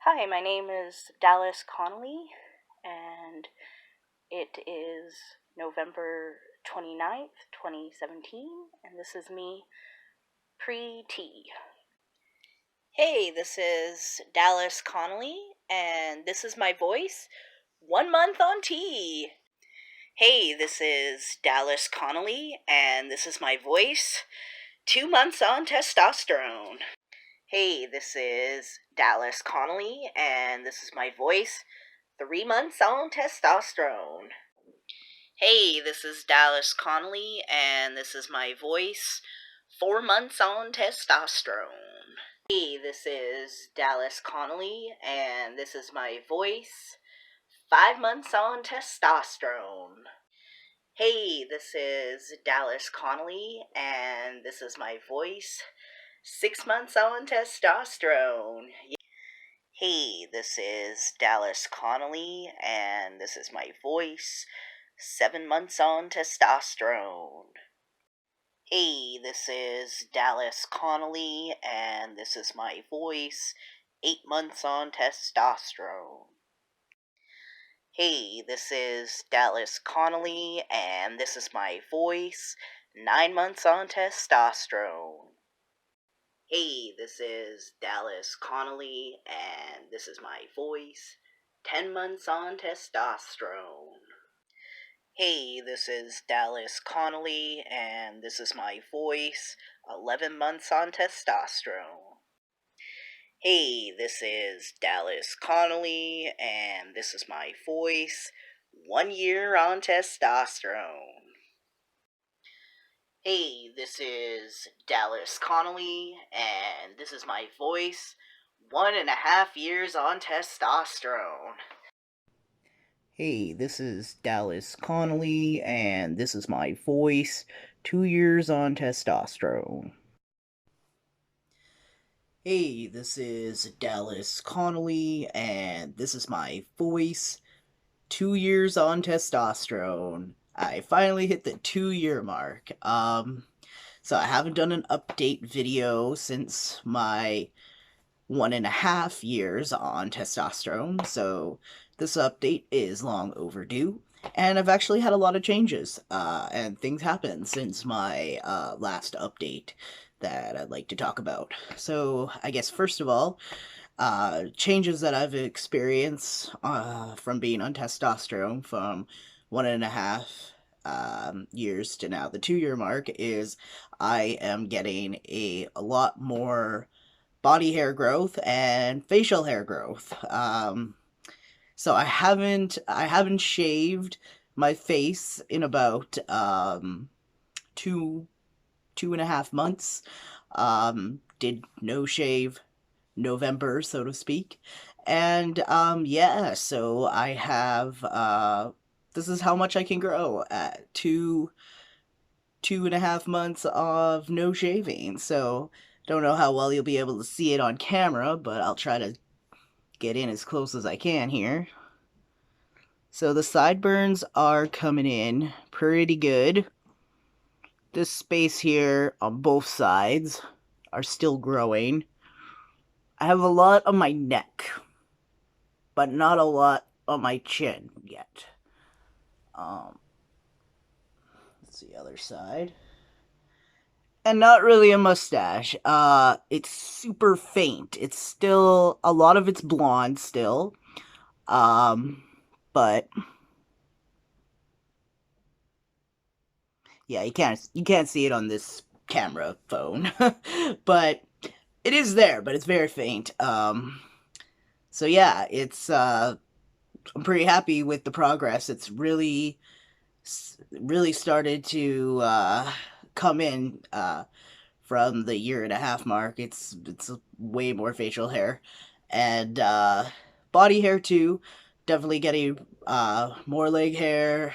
Hi, my name is Dallas Connolly, and it is November 29th, 2017, and this is me pre-tea. Hey, this is Dallas Connolly, and this is my voice 1 month on tea. Hey, this is Dallas Connolly, and this is my voice 2 months on testosterone. Hey, this is Dallas Connolly, and this is my voice 3 months on testosterone. Hey, this is Dallas Connolly, and this is my voice 4 months on testosterone. Hey, this is Dallas Connolly, and this is my voice 5 months on testosterone. Hey, this is Dallas Connolly, and this is my voice 6 months on testosterone. Hey, this is Dallas Connolly, and this is my voice 7 months on testosterone. Hey, this is Dallas Connolly, and this is my voice 8 months on testosterone. Hey, this is Dallas Connolly, and this is my voice 9 months on testosterone. Hey, this is Dallas Connolly, and this is my voice 10 months on testosterone. Hey, this is Dallas Connolly, and this is my voice 11 months on testosterone. Hey, this is Dallas Connolly, and this is my voice 1 year on testosterone. Hey, this is Dallas Connolly, and this is my voice 1.5 years on testosterone. Hey, this is Dallas Connolly, and this is my voice 2 years on testosterone. Hey, this is Dallas Connolly, and this is my voice 2 years on testosterone. I finally hit the 2-year mark. So I haven't done an update video since my 1.5 years on testosterone, so this update is long overdue. And I've actually had a lot of changes, and things happened since my last update that I'd like to talk about. So I guess first of all, changes that I've experienced from being on testosterone from 1.5 years to now the 2-year mark is I am getting a lot more body hair growth and facial hair growth. So I haven't shaved my face in about 2.5 months. Did no shave November, so to speak. And yeah, so I have this is how much I can grow at 2.5 months of no shaving. So don't know how well you'll be able to see it on camera, but I'll try to get in as close as I can here. So the sideburns are coming in pretty good. This space here on both sides are still growing. I have a lot on my neck, but not a lot on my chin yet. Let's see, other side. And not really a mustache. It's super faint. It's still, a lot of it's blonde still. But yeah, you can't see it on this camera phone. But it is there, but it's very faint. So yeah, it's I'm pretty happy with the progress. It's really started to come in from the 1.5 year mark. It's way more facial hair and body hair too. Definitely getting more leg hair,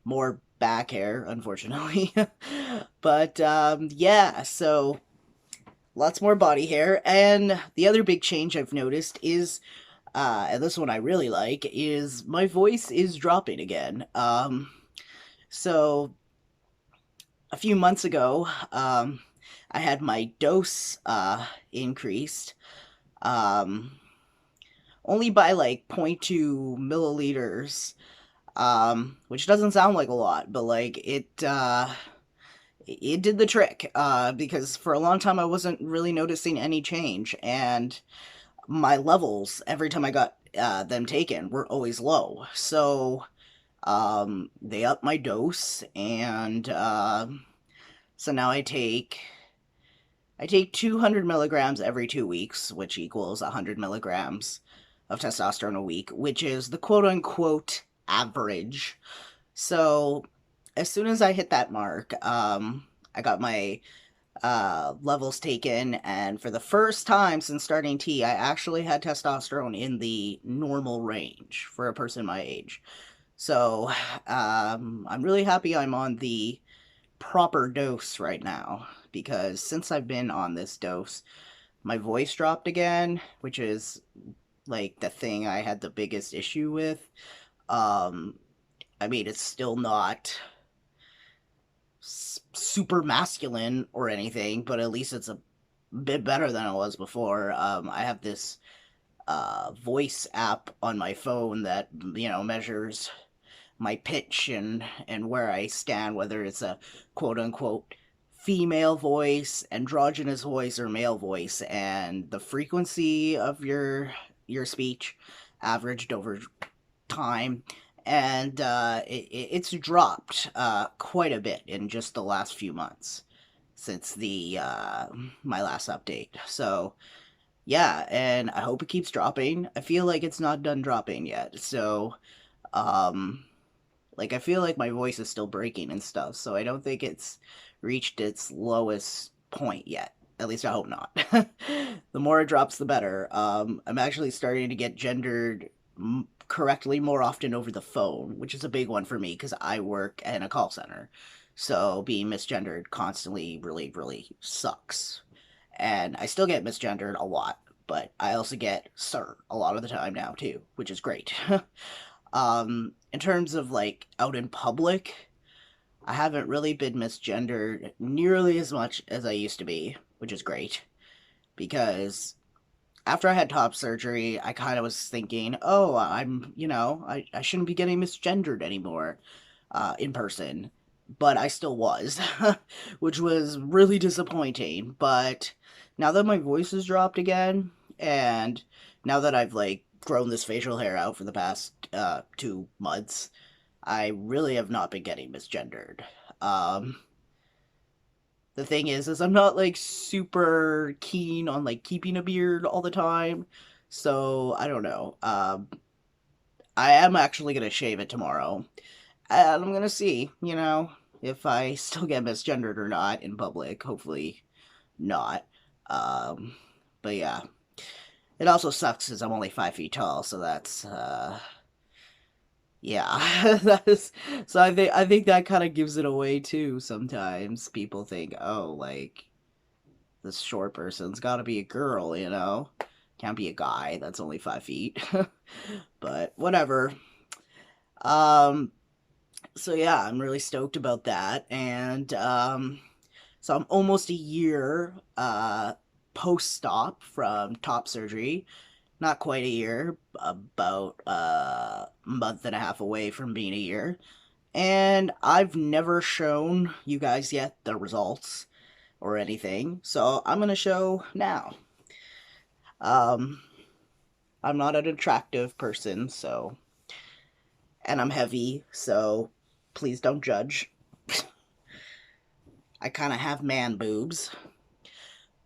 more back hair, unfortunately. But yeah, so lots more body hair. And the other big change I've noticed is, and this one I really like, is my voice is dropping again. So a few months ago, I had my dose increased. Um, Only by like zero point 0.2 milliliters, which doesn't sound like a lot, but like it did the trick, because for a long time I wasn't really noticing any change, and my levels every time I got them taken were always low. So they upped my dose, and so now I take 200 milligrams every 2 weeks, which equals 100 milligrams of testosterone a week, which is the quote unquote average. So as soon as I hit that mark, I got my levels taken, and for the first time since starting T, I actually had testosterone in the normal range for a person my age. So I'm really happy I'm on the proper dose right now, because since I've been on this dose, my voice dropped again, which is like the thing I had the biggest issue with. Um, I mean, it's still not super masculine or anything, but at least it's a bit better than it was before. I have this voice app on my phone that measures my pitch and where I stand, whether it's a quote unquote female voice, androgynous voice, or male voice, and the frequency of your speech averaged over time, and it's dropped quite a bit in just the last few months since the my last update. So yeah, and I hope it keeps dropping. I feel like it's not done dropping yet, so um like I feel like my voice is still breaking and stuff, so I don't think it's reached its lowest point yet. At least I hope not. The more it drops, the better. I'm actually starting to get gendered correctly more often over the phone, which is a big one for me because I work in a call center. So being misgendered constantly really, really sucks. And I still get misgendered a lot, but I also get sir a lot of the time now too, which is great. In terms of like out in public, I haven't really been misgendered nearly as much as I used to be, which is great. Because after I had top surgery, I kind of was thinking, oh, I shouldn't be getting misgendered anymore in person. But I still was, which was really disappointing. But now that my voice has dropped again, and now that I've like grown this facial hair out for the past 2 months, I really have not been getting misgendered. Um, the thing is I'm not like super keen on like keeping a beard all the time, so I don't know. I am actually gonna shave it tomorrow, and I'm gonna see, if I still get misgendered or not in public. Hopefully not. Um, but yeah, it also sucks because I'm only 5 feet tall, so that's yeah, that is, so I think that kind of gives it away too. Sometimes people think, oh, like this short person's got to be a girl, can't be a guy that's only 5 feet. But whatever. Um, so yeah, I'm really stoked about that, and so I'm almost a year post-stop from top surgery. Not quite a year, about a month and a half away from being a year. And I've never shown you guys yet the results or anything, so I'm gonna show now. Um, I'm not an attractive person, and I'm heavy, so please don't judge. I kind of have man boobs,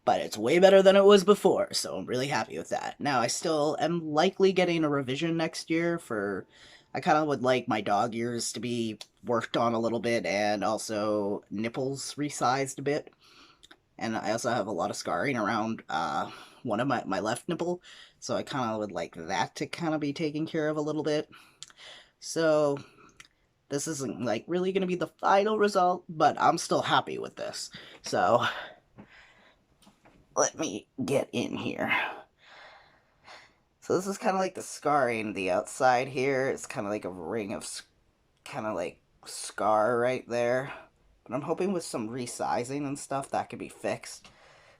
but it's way better than it was before, so I'm really happy with that. Now, I still am likely getting a revision next year for. I kind of would like my dog ears to be worked on a little bit, and also nipples resized a bit. And I also have a lot of scarring around one of my left nipple, so I kind of would like that to kind of be taken care of a little bit. So this isn't like really going to be the final result, but I'm still happy with this. So let me get in here. So this is kind of like the scarring. The outside here, it's kind of like a ring of kind of like scar right there. But I'm hoping with some resizing and stuff that could be fixed.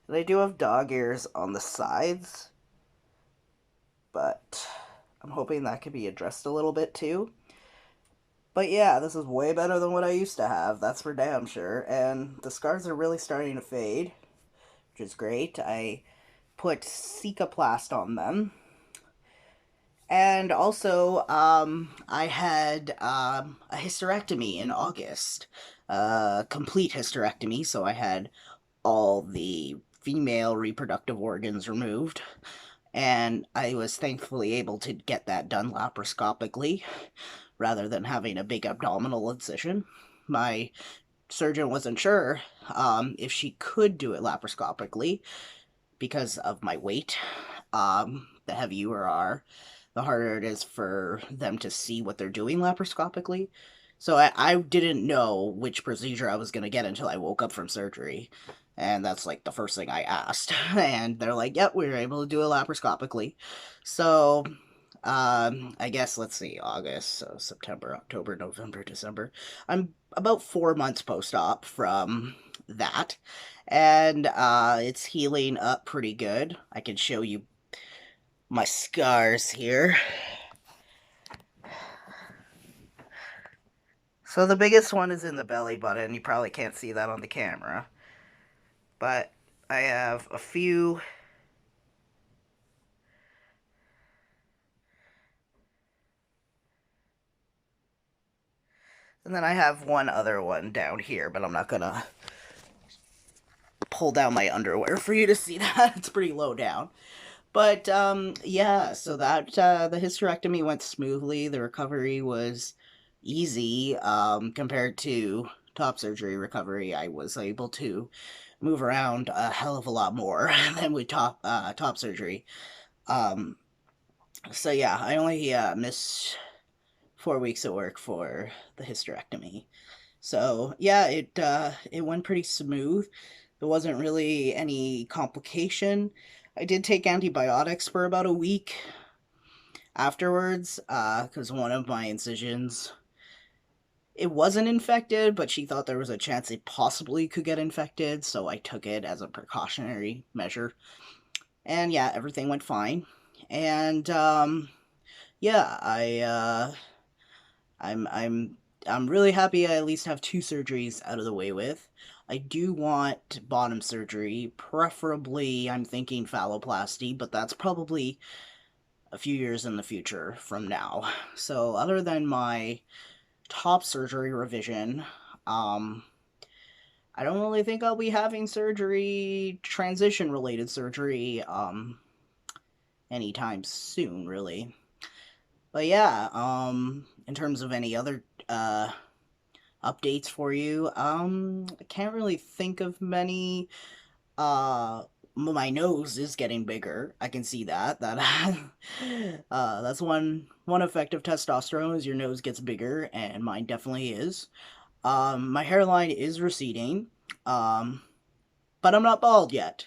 And I do have dog ears on the sides, but I'm hoping that could be addressed a little bit too. But yeah, this is way better than what I used to have, that's for damn sure. And the scars are really starting to fade, which is great. I put Cicaplast on them. And also, I had a hysterectomy in August, complete hysterectomy. So I had all the female reproductive organs removed, and I was thankfully able to get that done laparoscopically rather than having a big abdominal incision. My surgeon wasn't sure if she could do it laparoscopically because of my weight. The heavier you are, the harder it is for them to see what they're doing laparoscopically. So I didn't know which procedure I was going to get until I woke up from surgery. And that's like the first thing I asked. And they're like, yep, we were able to do it laparoscopically. So I guess, let's see, August, so September, October, November, December. I'm about 4 months post-op from that. And it's healing up pretty good. I can show you my scars here. So the biggest one is in the belly button. You probably can't see that on the camera. But I have a few. And then I have one other one down here, but I'm not gonna pull down my underwear for you to see that. It's pretty low down. But yeah, so that the hysterectomy went smoothly. The recovery was easy compared to top surgery recovery. I was able to move around a hell of a lot more than with top surgery. Um, so yeah, I only missed 4 weeks of work for the hysterectomy. So yeah, it went pretty smooth. There wasn't really any complication. I did take antibiotics for about a week afterwards, because one of my incisions, it wasn't infected, but she thought there was a chance it possibly could get infected, so I took it as a precautionary measure. And yeah, everything went fine. And yeah, I'm really happy I at least have 2 surgeries out of the way with. I do want bottom surgery, preferably I'm thinking phalloplasty, but that's probably a few years in the future from now. So other than my top surgery revision, um, I don't really think I'll be having surgery, transition related surgery, anytime soon, really. But yeah, in terms of any other updates for you, I can't really think of many. My nose is getting bigger. I can see that. That's one effect of testosterone is your nose gets bigger, and mine definitely is. My hairline is receding. Um, but I'm not bald yet.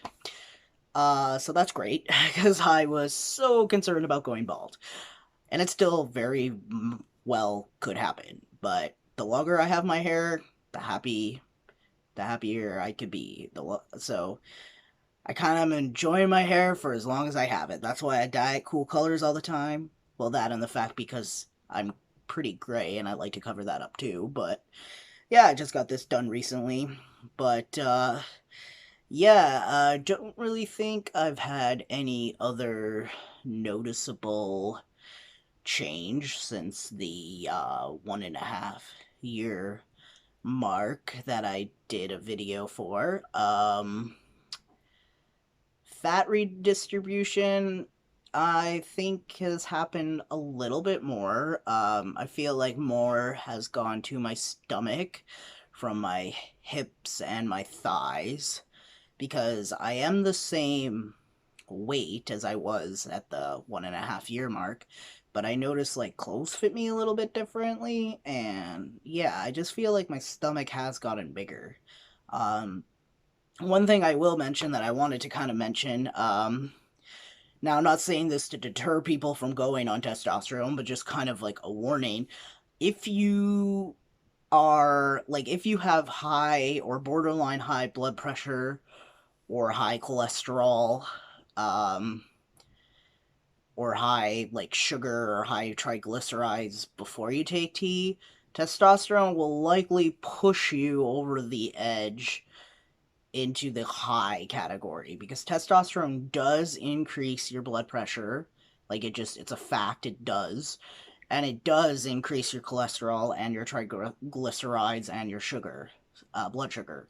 So that's great because I was so concerned about going bald, and it still very well could happen. But the longer I have my hair, the happier I could be. So I kind of am enjoying my hair for as long as I have it. That's why I dye it cool colors all the time. Well, that and the fact because I'm pretty gray and I like to cover that up too. But yeah, I just got this done recently. But yeah, I don't really think I've had any other noticeable change since the 1.5 year mark that I did a video for. Fat redistribution, I think, has happened a little bit more. I feel like more has gone to my stomach from my hips and my thighs because I am the same weight as I was at the 1.5 year mark, but I noticed like clothes fit me a little bit differently, and yeah, I just feel like my stomach has gotten bigger. Um, One thing I will mention that I wanted to kind of mention, now I'm not saying this to deter people from going on testosterone, but just kind of like a warning. If you if you have high or borderline high blood pressure or high cholesterol, um, or high like sugar or high triglycerides before you take tea, testosterone will likely push you over the edge into the high category because testosterone does increase your blood pressure. Like it's a fact, it does. And it does increase your cholesterol and your triglycerides and your sugar, blood sugar.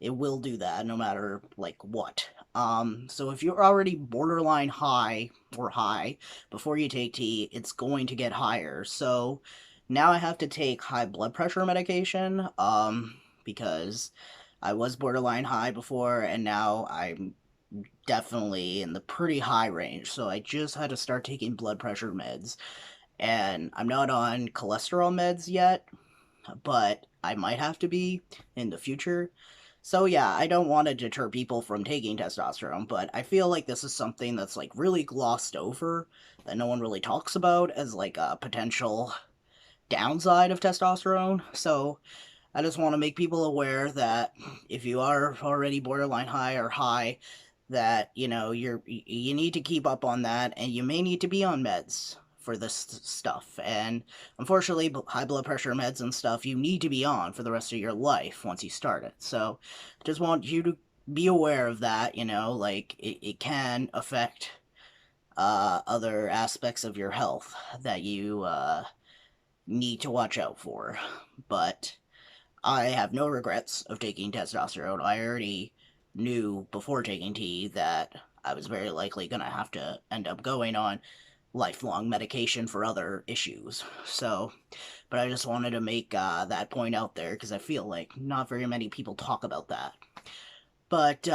It will do that no matter like what. So if you're already borderline high or high before you take tea, it's going to get higher. So now I have to take high blood pressure medication, because I was borderline high before, and now I'm definitely in the pretty high range. So I just had to start taking blood pressure meds, and I'm not on cholesterol meds yet, but I might have to be in the future. So yeah, I don't want to deter people from taking testosterone, but I feel like this is something that's like really glossed over that no one really talks about as like a potential downside of testosterone. So I just want to make people aware that if you are already borderline high or high, that you need to keep up on that, and you may need to be on meds for this stuff. And unfortunately, high blood pressure meds and stuff you need to be on for the rest of your life once you start it. So just want you to be aware of that. Like it can affect other aspects of your health that you need to watch out for. But I have no regrets of taking testosterone. I already knew before taking tea that I was very likely going to have to end up going on lifelong medication for other issues. So, but I just wanted to make that point out there because I feel like not very many people talk about that. But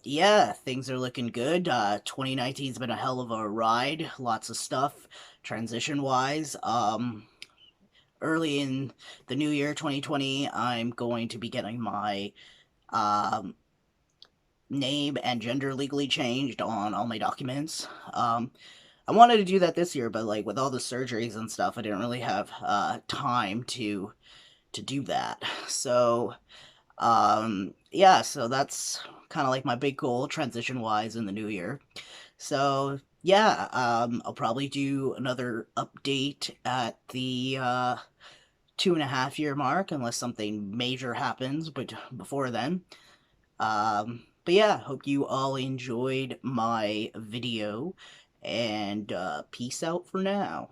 yeah, things are looking good. 2019's been a hell of a ride. Lots of stuff transition wise. Early in the new year 2020, I'm going to be getting my um, name and gender legally changed on all my documents. I wanted to do that this year, but like with all the surgeries and stuff, I didn't really have time to do that. So yeah, so that's kind of like my big goal transition wise in the new year. So yeah, I'll probably do another update at the 2.5 year mark unless something major happens, but before then. But yeah, hope you all enjoyed my video, and peace out for now.